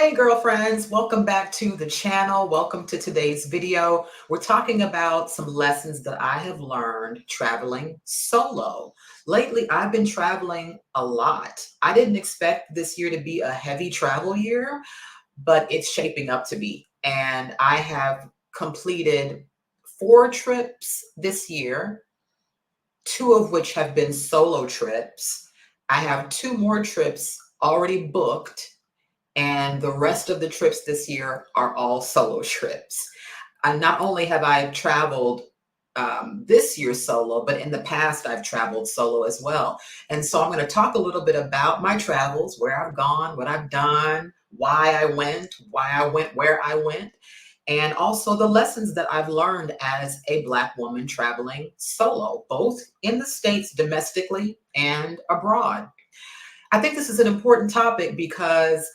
Hey girlfriends, welcome back to the channel. Welcome to today's video. We're talking about some lessons that I have learned traveling solo. Lately, I've been traveling a lot. I didn't expect this year to be a heavy travel year, but it's shaping up to be. And I have completed 4 trips this year, 2 of which have been solo trips. I have 2 more trips already booked, and the rest of the trips this year are all solo trips. And not only have I traveled this year solo, but in the past I've traveled solo as well. And so I'm going to talk a little bit about my travels, where I've gone, what I've done, why I went where I went, and also the lessons that I've learned as a Black woman traveling solo, both in the States domestically and abroad. I think this is an important topic because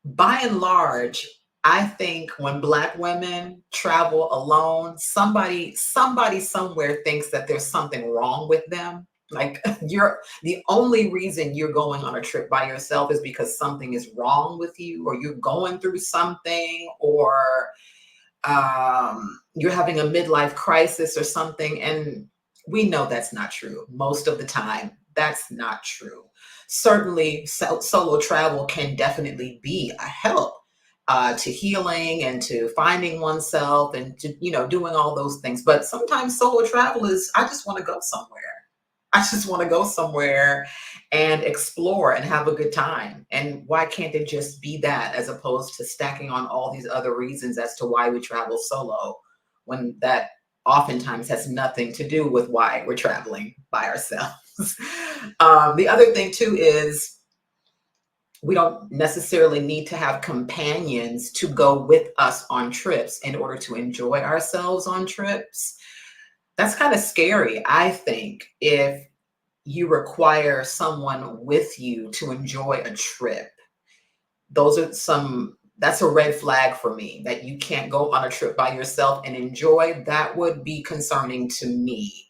by and large, I think when Black women travel alone, somebody somewhere thinks that there's something wrong with them. Like you're the only reason you're going on a trip by yourself is because something is wrong with you, or you're going through something, or you're having a midlife crisis or something. And we know that's not true. Most of the time, that's not true. Certainly, solo travel can definitely be a help to healing and to finding oneself and to, doing all those things. But sometimes solo travel is, I just want to go somewhere. I just want to go somewhere and explore and have a good time. And why can't it just be that, as opposed to stacking on all these other reasons as to why we travel solo, when that oftentimes has nothing to do with why we're traveling by ourselves? The other thing, too, is we don't necessarily need to have companions to go with us on trips in order to enjoy ourselves on trips. That's kind of scary, I think, if you require someone with you to enjoy a trip. That's a red flag for me, that you can't go on a trip by yourself and enjoy. That would be concerning to me.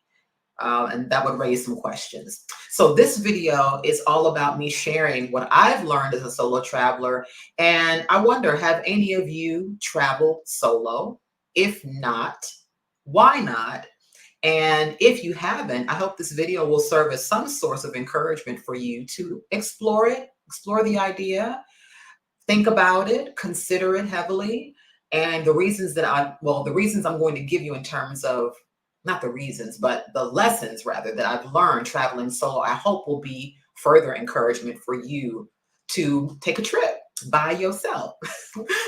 And that would raise some questions. So this video is all about me sharing what I've learned as a solo traveler. And I wonder, have any of you traveled solo? If not, why not? And if you haven't, I hope this video will serve as some source of encouragement for you to explore it, explore the idea, think about it, consider it heavily. And the reasons I'm going to give you in terms of, not the reasons, but the lessons rather that I've learned traveling solo, I hope will be further encouragement for you to take a trip by yourself.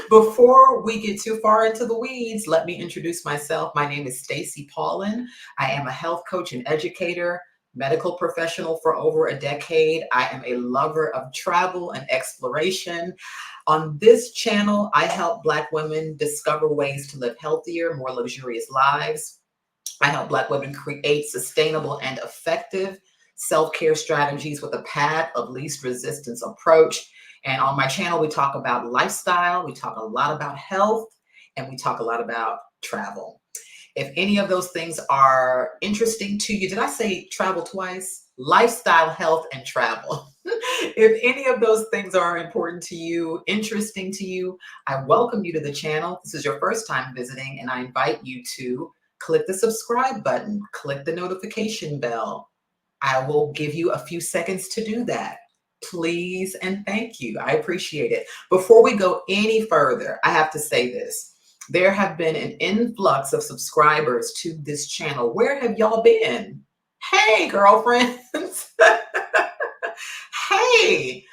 Before we get too far into the weeds, let me introduce myself. My name is Stacey Paulin. I am a health coach and educator, medical professional for over a decade. I am a lover of travel and exploration. On this channel, I help Black women discover ways to live healthier, more luxurious lives. I help Black women create sustainable and effective self-care strategies with a path of least resistance approach. And on my channel, we talk about lifestyle, we talk a lot about health, and we talk a lot about travel. If any of those things are interesting to you, did I say travel twice? Lifestyle, health, and travel. If any of those things are important to you, interesting to you, I welcome you to the channel. If this is your first time visiting, and I invite you to click the subscribe button, click the notification bell. I will give you a few seconds to do that. Please and thank you. I appreciate it. Before we go any further, I have to say this. There have been an influx of subscribers to this channel. Where have y'all been? Hey, girlfriends. Hey,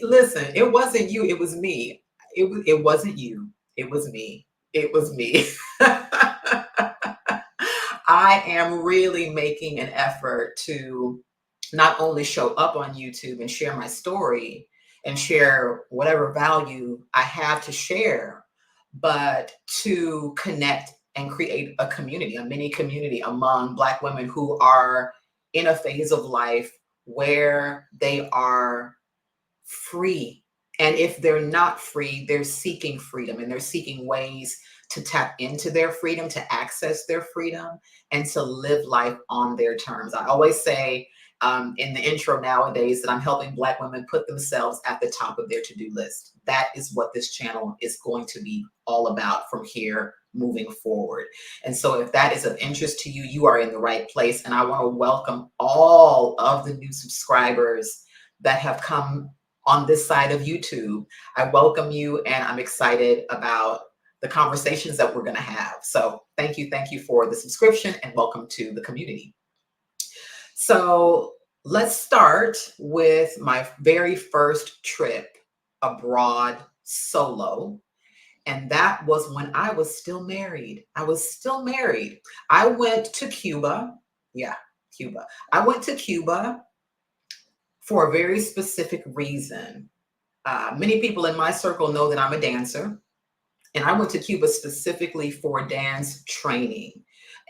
listen, it wasn't you, it was me. It wasn't you, it was me. It was me. I am really making an effort to not only show up on YouTube and share my story and share whatever value I have to share, but to connect and create a community, a mini community among Black women who are in a phase of life where they are free. And if they're not free, they're seeking freedom, and they're seeking ways to tap into their freedom, to access their freedom, and to live life on their terms. I always say, in the intro nowadays that I'm helping Black women put themselves at the top of their to-do list. That is what this channel is going to be all about from here moving forward. And so if that is of interest to you, you are in the right place. And I want to welcome all of the new subscribers that have come on this side of YouTube. I welcome you, and I'm excited about the conversations that we're going to have. So thank you for the subscription, and welcome to the community. So let's start with my very first trip abroad solo. And that was when I was still married. I went to Cuba. Yeah, Cuba. I went to Cuba for a very specific reason. Many people in my circle know that I'm a dancer. And I went to Cuba specifically for dance training.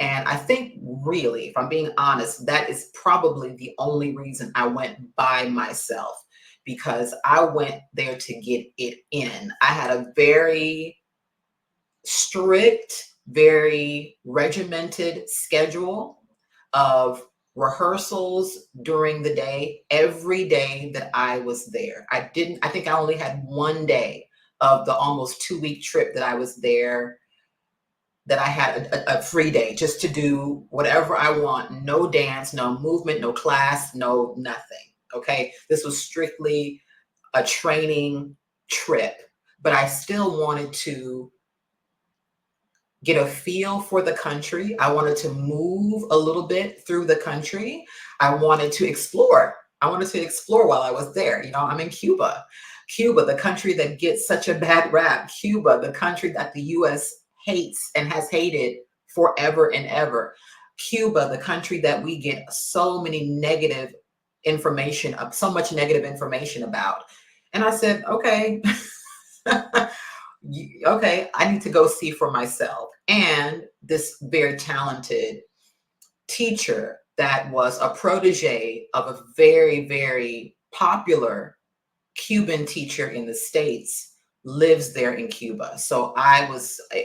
And I think really, if I'm being honest, that is probably the only reason I went by myself, because I went there to get it in. I had a very strict, very regimented schedule of rehearsals during the day, every day that I was there. I think I only had one day of the almost 2-week trip that I was there that I had a free day just to do whatever I want. No dance, no movement, no class, no nothing. Okay. This was strictly a training trip, but I still wanted to get a feel for the country. I wanted to move a little bit through the country. I wanted to explore. While I was there. You know, I'm in Cuba. Cuba, the country that gets such a bad rap. Cuba, the country that the U.S. hates and has hated forever and ever. Cuba, the country that we get so much negative information about. And I said, okay, okay, I need to go see for myself. And this very talented teacher that was a protege of a very, very popular Cuban teacher in the States lives there in Cuba. So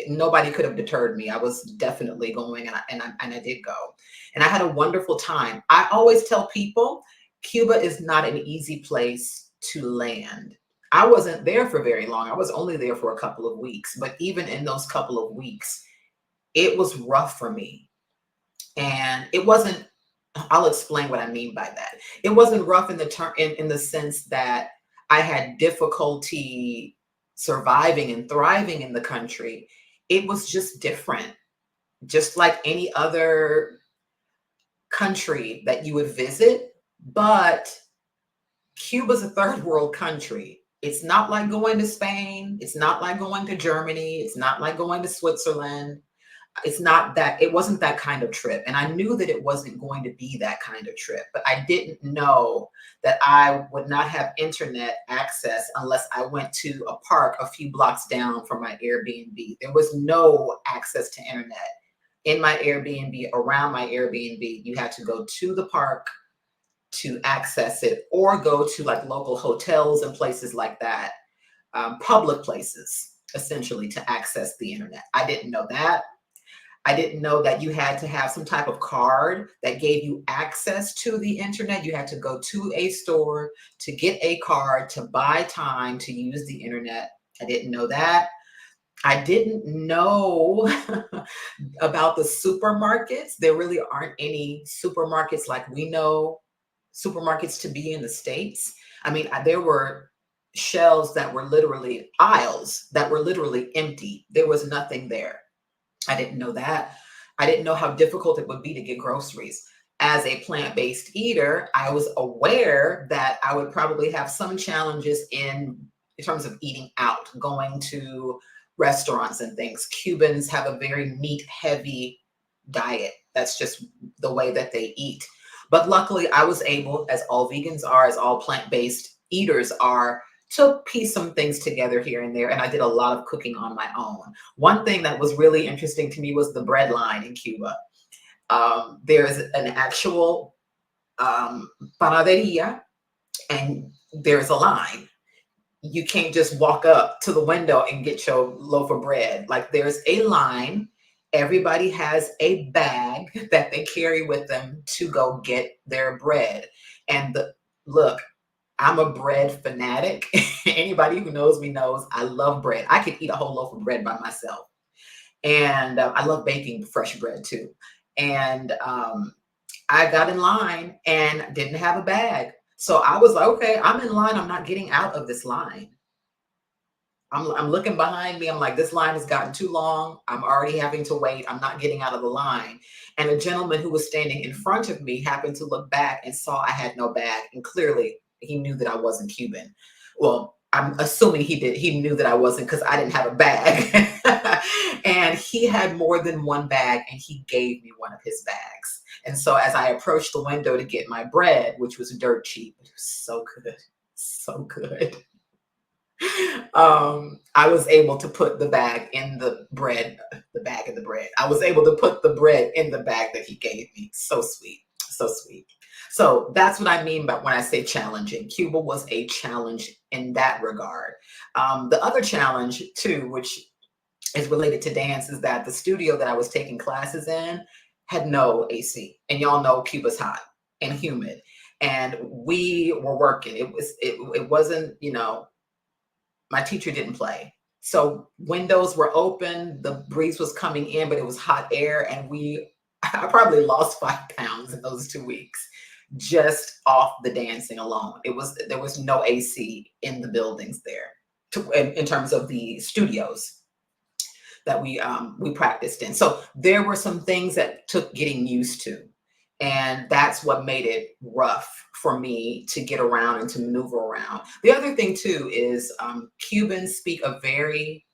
nobody could have deterred me. I was definitely going, and I did go. And I had a wonderful time. I always tell people, Cuba is not an easy place to land. I wasn't there for very long. I was only there for a couple of weeks. But even in those couple of weeks, it was rough for me. And it wasn't, I'll explain what I mean by that. It wasn't rough in the sense that I had difficulty surviving and thriving in the country. It was just different, just like any other country that you would visit. But Cuba's a third world country. It's not like going to Spain. It's not like going to Germany. It's not like going to Switzerland. It wasn't that kind of trip. And I knew that it wasn't going to be that kind of trip, but I didn't know that I would not have internet access unless I went to a park a few blocks down from my Airbnb. There was no access to internet in my Airbnb, around my Airbnb. You had to go to the park to access it, or go to like local hotels and places like that, public places, essentially, to access the internet. I didn't know that. I didn't know that you had to have some type of card that gave you access to the internet. You had to go to a store to get a card to buy time to use the internet. I didn't know that. I didn't know about the supermarkets. There really aren't any supermarkets like we know supermarkets to be in the States. I mean, there were shelves that were literally aisles that were literally empty. There was nothing there. I didn't know that. I didn't know how difficult it would be to get groceries. As a plant-based eater, I was aware that I would probably have some challenges in terms of eating out, going to restaurants and things. Cubans have a very meat-heavy diet. That's just the way that they eat. But luckily, I was able, as all vegans are, as all plant-based eaters are, to piece some things together here and there. And I did a lot of cooking on my own. One thing that was really interesting to me was the bread line in Cuba. There's an actual panaderia, and there's a line. You can't just walk up to the window and get your loaf of bread. Like, there's a line, Everybody has a bag that they carry with them to go get their bread. And look, I'm a bread fanatic. Anybody who knows me knows I love bread. I could eat a whole loaf of bread by myself. And I love baking fresh bread too. And I got in line and didn't have a bag. So I was like, okay, I'm in line. I'm not getting out of this line. I'm looking behind me. I'm like, this line has gotten too long. I'm already having to wait. I'm not getting out of the line. And a gentleman who was standing in front of me happened to look back and saw I had no bag. And clearly he knew that I wasn't Cuban. Well, I'm assuming he did. He knew that I wasn't because I didn't have a bag. And he had more than one bag and he gave me one of his bags. And so as I approached the window to get my bread, which was dirt cheap, it was so good, so good. I was able to put the bag in the bread, the bag of the bread. I was able to put the bread in the bag that he gave me. So sweet, so sweet. So that's what I mean by when I say challenging. Cuba was a challenge in that regard. The other challenge too, which is related to dance, is that the studio that I was taking classes in had no AC, and y'all know Cuba's hot and humid, and we were working. It wasn't, you know, my teacher didn't play. So windows were open, the breeze was coming in, but it was hot air. And I probably lost 5 pounds in those 2 weeks just off the dancing alone. There was no AC in the buildings there in terms of the studios that we practiced in. So there were some things that took getting used to. And that's what made it rough for me to get around and to maneuver around. The other thing too is Cubans speak a very,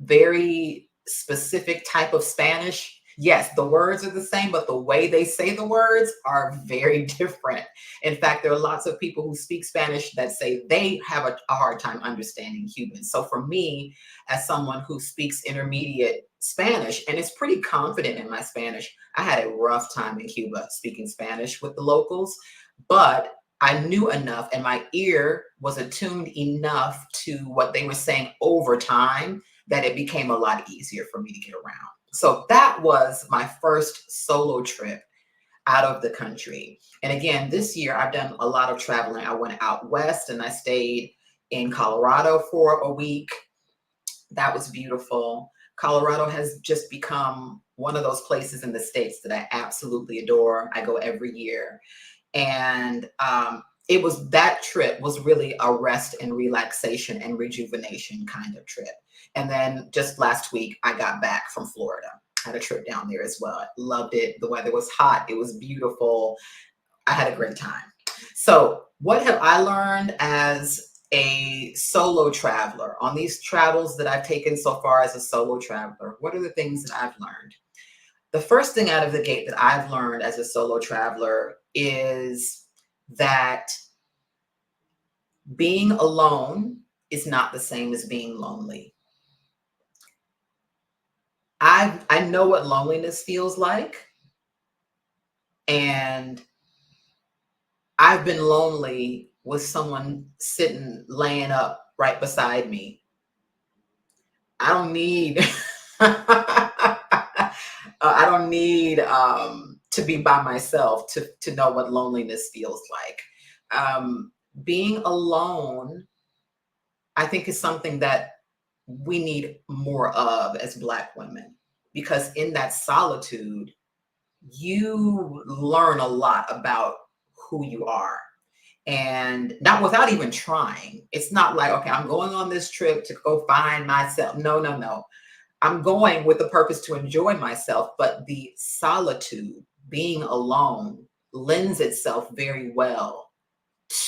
very specific type of Spanish. Yes, the words are the same, but the way they say the words are very different. In fact, there are lots of people who speak Spanish that say they have a hard time understanding Cuban. So for me, as someone who speaks intermediate Spanish and is pretty confident in my Spanish, I had a rough time in Cuba speaking Spanish with the locals, but I knew enough and my ear was attuned enough to what they were saying over time that it became a lot easier for me to get around. So that was my first solo trip out of the country. And again, this year I've done a lot of traveling. I went out west and I stayed in Colorado for a week. That was beautiful. Colorado has just become one of those places in the States that I absolutely adore. I go every year. And that trip was really a rest and relaxation and rejuvenation kind of trip. And then just last week, I got back from Florida. I had a trip down there as well. I loved it. The weather was hot. It was beautiful. I had a great time. So what have I learned as a solo traveler on these travels that I've taken so far as a solo traveler? What are the things that I've learned? The first thing out of the gate that I've learned as a solo traveler is that being alone is not the same as being lonely. I know what loneliness feels like, and I've been lonely with someone laying up right beside me. I don't need I don't need to be by myself to know what loneliness feels like. Being alone, I think, is something that we need more of as Black women, because in that solitude, you learn a lot about who you are, and not without even trying. It's not like, okay, I'm going on this trip to go find myself. No, no, no. I'm going with the purpose to enjoy myself, but the solitude, being alone, lends itself very well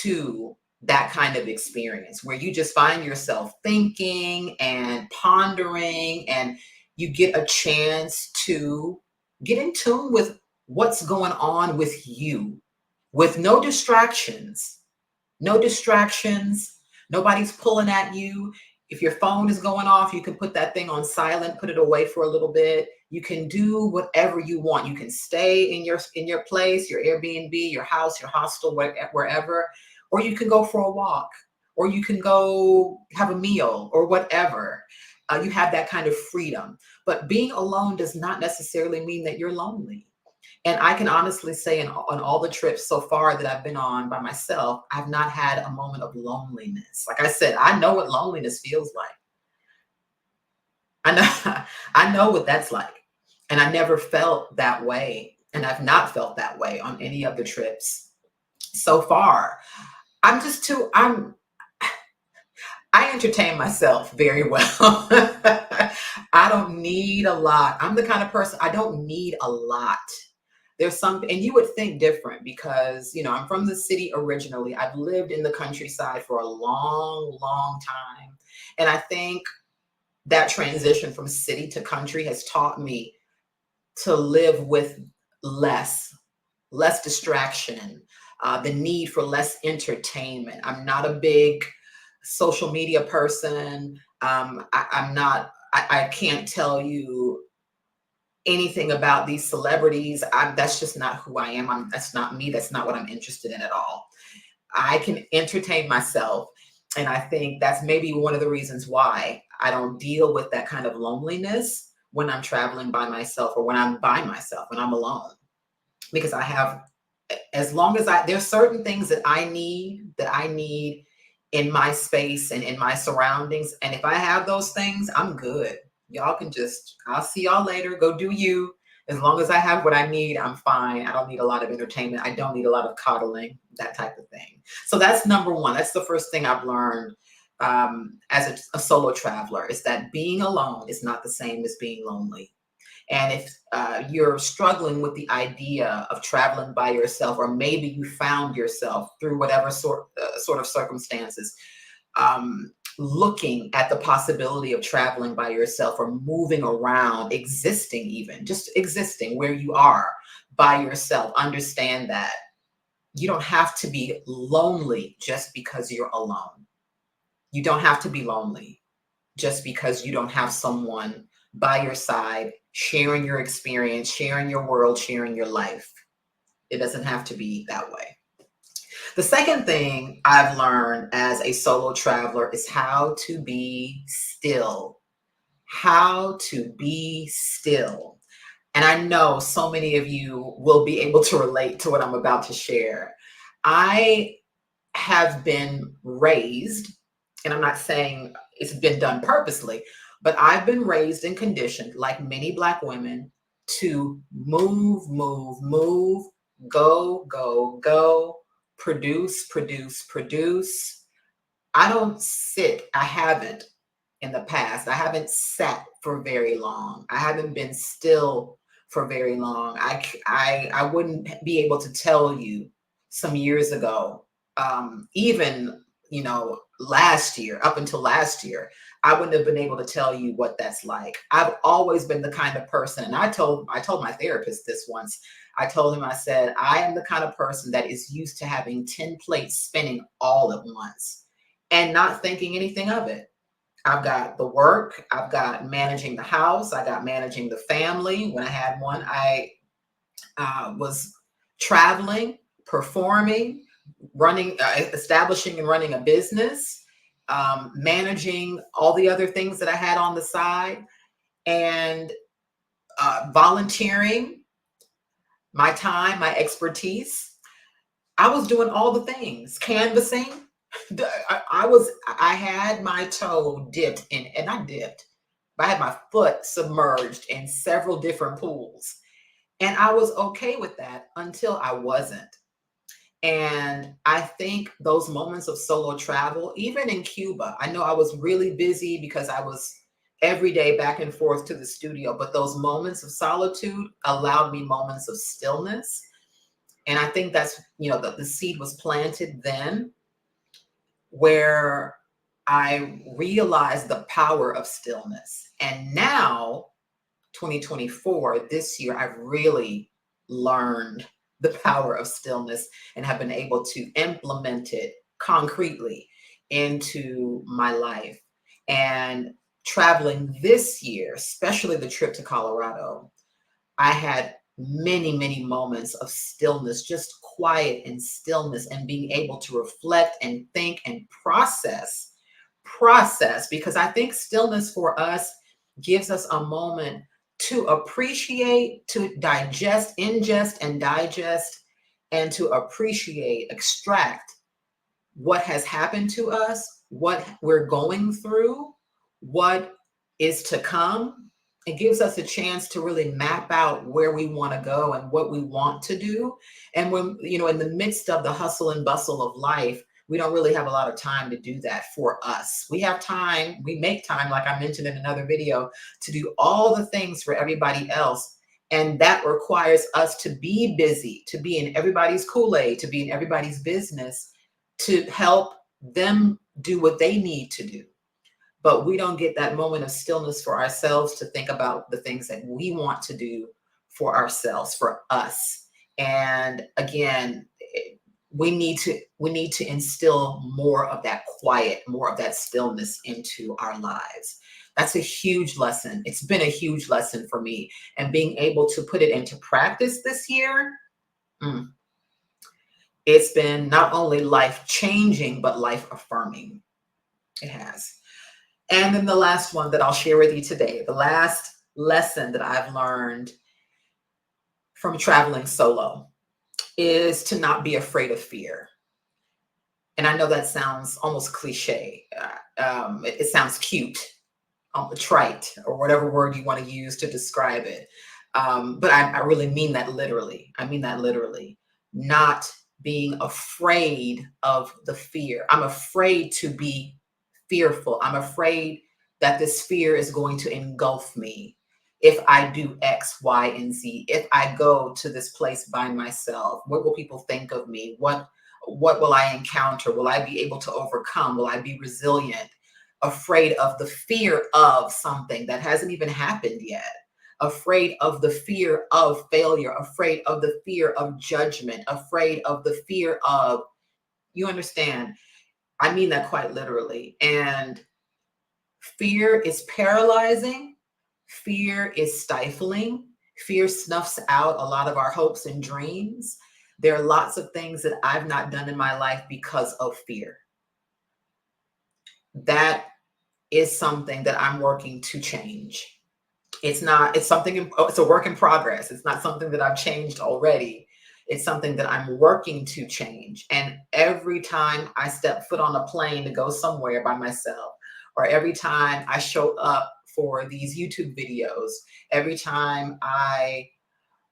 to that kind of experience where you just find yourself thinking and pondering, and you get a chance to get in tune with what's going on with you, with no distractions. No distractions. Nobody's pulling at you. If your phone is going off, you can put that thing on silent, put it away for a little bit. You can do whatever you want. You can stay in your place, your Airbnb, your house, your hostel, wherever, or you can go for a walk, or you can go have a meal or whatever. You have that kind of freedom. But being alone does not necessarily mean that you're lonely. And I can honestly say, on all the trips so far that I've been on by myself, I've not had a moment of loneliness. Like I said, I know what loneliness feels like. I know, I know what that's like. And I never felt that way. And I've not felt that way on any of the trips so far. I'm just too, I entertain myself very well. I don't need a lot. I'm the kind of person, I don't need a lot. There's some, and you would think different because, I'm from the city originally. I've lived in the countryside for a long, long time. And I think that transition from city to country has taught me to live with less, less distraction, the need for less entertainment. I'm not a big social media person. I'm not, I can't tell you anything about these celebrities. That's just not who I am. That's not me. That's not what I'm interested in at all. I can entertain myself. And I think that's maybe one of the reasons why I don't deal with that kind of loneliness when I'm traveling by myself or when I'm by myself, when I'm alone. Because I have, as long as there's certain things that I need in my space and in my surroundings. And if I have those things, I'm good. Y'all can I'll see y'all later. Go do you. As long as I have what I need, I'm fine. I don't need a lot of entertainment. I don't need a lot of coddling, that type of thing. So that's number one. That's the first thing I've learned as a solo traveler, is that being alone is not the same as being lonely. And if you're struggling with the idea of traveling by yourself, or maybe you found yourself through whatever sort of circumstances, looking at the possibility of traveling by yourself or moving around, existing, even just existing where you are by yourself, understand that you don't have to be lonely just because you're alone. You don't have to be lonely just because you don't have someone by your side sharing your experience, sharing your world, sharing your life. It doesn't have to be that way. The second thing I've learned as a solo traveler is how to be still. How to be still. And I know so many of you will be able to relate to what I'm about to share. I have been raised, and I'm not saying it's been done purposely, but I've been raised and conditioned, like many Black women, to move, move, move, go, go, go, produce, produce, produce. I don't sit, I haven't in the past. I haven't sat for very long. I haven't been still for very long. I wouldn't be able to tell you some years ago, even, last year, up until last year, I wouldn't have been able to tell you what that's like. I've always been the kind of person, and I told my therapist this once. I told him, I said, I am the kind of person that is used to having 10 plates spinning all at once and not thinking anything of it. I've got the work, I've got managing the house, I got managing the family. When I had one, I was traveling, performing, running, establishing and running a business, managing all the other things that I had on the side, and volunteering my time, my expertise. I was doing all the things, canvassing. I had my toe dipped in, and not dipped, but I had my foot submerged in several different pools. And I was okay with that until I wasn't. And I think those moments of solo travel, even in Cuba, I know I was really busy because I was every day back and forth to the studio, but those moments of solitude allowed me moments of stillness. And I think that's, the seed was planted then, where I realized the power of stillness. And now, 2024, this year, I've really learned the power of stillness and have been able to implement it concretely into my life. And traveling this year, especially the trip to Colorado, I had many, many moments of stillness, just quiet and stillness, and being able to reflect and think and process process, because I think stillness for us gives us a moment to appreciate, to digest, ingest, and digest, and to appreciate, extract what has happened to us, what we're going through, what is to come. It gives us a chance to really map out where we want to go and what we want to do. And when, in the midst of the hustle and bustle of life, we don't really have a lot of time to do that for us. We have time, we make time, like I mentioned in another video, to do all the things for everybody else. And that requires us to be busy, to be in everybody's Kool-Aid, to be in everybody's business, to help them do what they need to do. But we don't get that moment of stillness for ourselves to think about the things that we want to do for ourselves, for us. And again, we need to instill more of that quiet, more of that stillness into our lives. That's a huge lesson. It's been a huge lesson for me, and being able to put it into practice this year, it's been not only life changing, but life affirming. It has. And then the last one that I'll share with you today, the last lesson that I've learned from traveling solo, is to not be afraid of fear. And I know that sounds almost cliche. It sounds cute, trite, or whatever word you want to use to describe it. But I really mean that literally. I mean that literally. Not being afraid of the fear. I'm afraid to be fearful. I'm afraid that this fear is going to engulf me if I do X, Y, and Z. If I go to this place by myself, what will people think of me? What will I encounter? Will I be able to overcome? Will I be resilient? Afraid of the fear of something that hasn't even happened yet. Afraid of the fear of failure. Afraid of the fear of judgment. Afraid of the fear of, you understand? I mean that quite literally. And fear is paralyzing. Fear is stifling. Fear snuffs out a lot of our hopes and dreams. There are lots of things that I've not done in my life because of fear. That is something that I'm working to change. It's a work in progress. It's not something that I've changed already. It's something that I'm working to change. And every time I step foot on a plane to go somewhere by myself, or every time I show up for these YouTube videos, every time I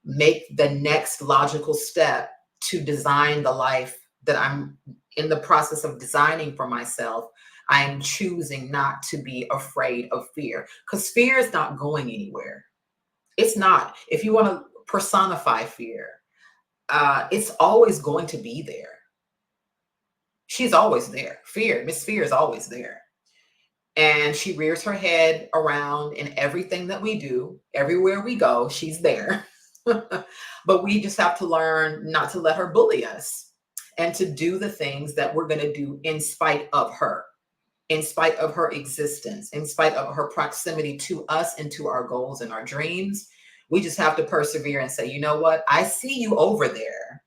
make the next logical step to design the life that I'm in the process of designing for myself, I am choosing not to be afraid of fear, because fear is not going anywhere. It's not. If you want to personify fear, it's always going to be there. She's always there. Miss Fear is always there. And she rears her head around in everything that we do. Everywhere we go, she's there. But we just have to learn not to let her bully us, and to do the things that we're going to do in spite of her, in spite of her existence, in spite of her proximity to us and to our goals and our dreams. We just have to persevere and say, you know what? I see you over there.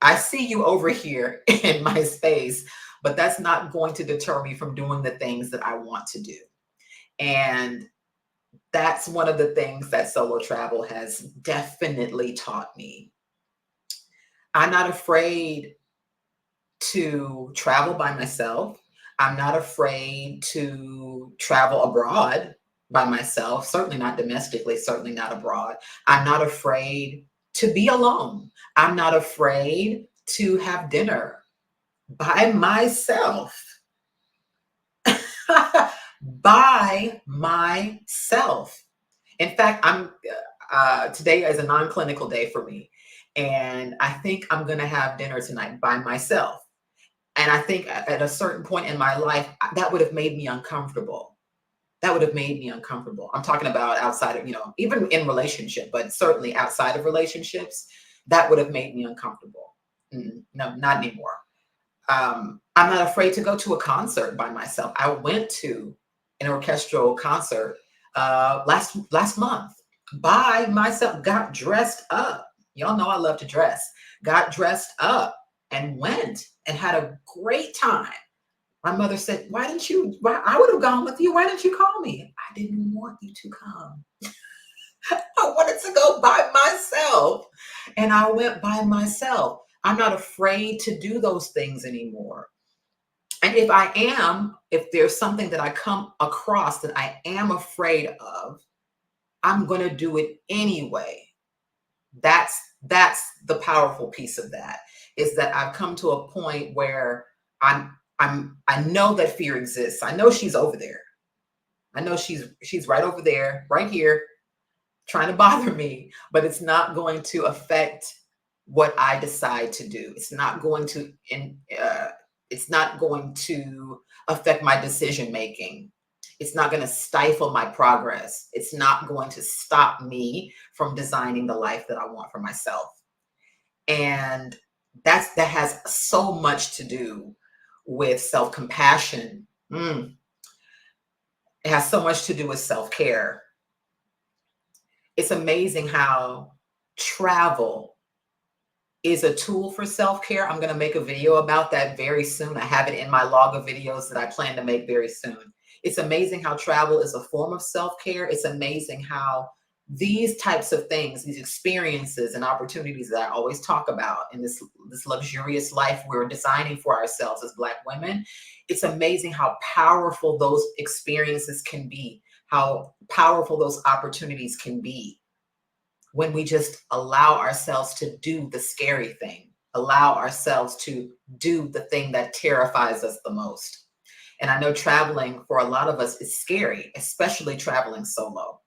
I see you over here in my space, but that's not going to deter me from doing the things that I want to do. And that's one of the things that solo travel has definitely taught me. I'm not afraid to travel by myself. I'm not afraid to travel abroad by myself, certainly not domestically, certainly not abroad. I'm not afraid to be alone. I'm not afraid to have dinner by myself. By myself. In fact, today is a non-clinical day for me, and I think I'm going to have dinner tonight by myself. And I think at a certain point in my life, that would have made me uncomfortable. That would have made me uncomfortable. I'm talking about outside of, even in relationship, but certainly outside of relationships, that would have made me uncomfortable. No, not anymore. I'm not afraid to go to a concert by myself. I went to an orchestral concert last month by myself, got dressed up. Y'all know I love to dress. Got dressed up and went and had a great time My mother said, I would have gone with you. Why didn't you call me? I didn't want you to come. I wanted to go by myself. And I went by myself. I'm not afraid to do those things anymore. And if there's something that I come across that I am afraid of, I'm going to do it anyway. That's the powerful piece of that, is that I've come to a point where I know that fear exists. I know she's over there. I know she's right over there, right here, trying to bother me, but it's not going to affect what I decide to do. It's not going to affect my decision making. It's not going to stifle my progress. It's not going to stop me from designing the life that I want for myself. And that has so much to do with self-compassion. It has so much to do with self-care. It's amazing how travel is a tool for self-care. I'm going to make a video about that very soon. I have it in my log of videos that I plan to make very soon. It's amazing how travel is a form of self-care. It's amazing how these types of things, these experiences and opportunities that I always talk about in this luxurious life we're designing for ourselves as Black women, it's amazing how powerful those experiences can be, how powerful those opportunities can be when we just allow ourselves to do the scary thing, allow ourselves to do the thing that terrifies us the most. And I know traveling for a lot of us is scary, especially traveling solo.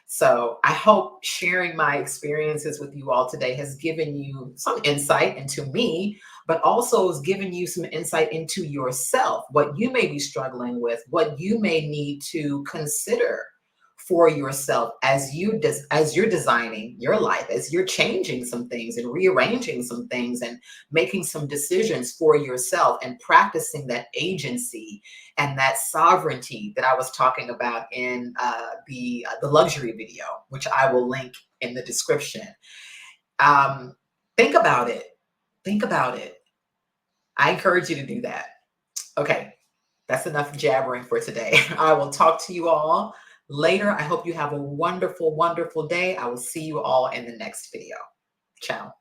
So I hope sharing my experiences with you all today has given you some insight into me, but also has given you some insight into yourself, what you may be struggling with, what you may need to consider for yourself as you're designing your life, as you're changing some things and rearranging some things and making some decisions for yourself and practicing that agency and that sovereignty that I was talking about in the luxury video, which I will link in the description. Think about it. Think about it. I encourage you to do that. Okay, that's enough jabbering for today. I will talk to you all later. I hope you have a wonderful, wonderful day. I will see you all in the next video. Ciao.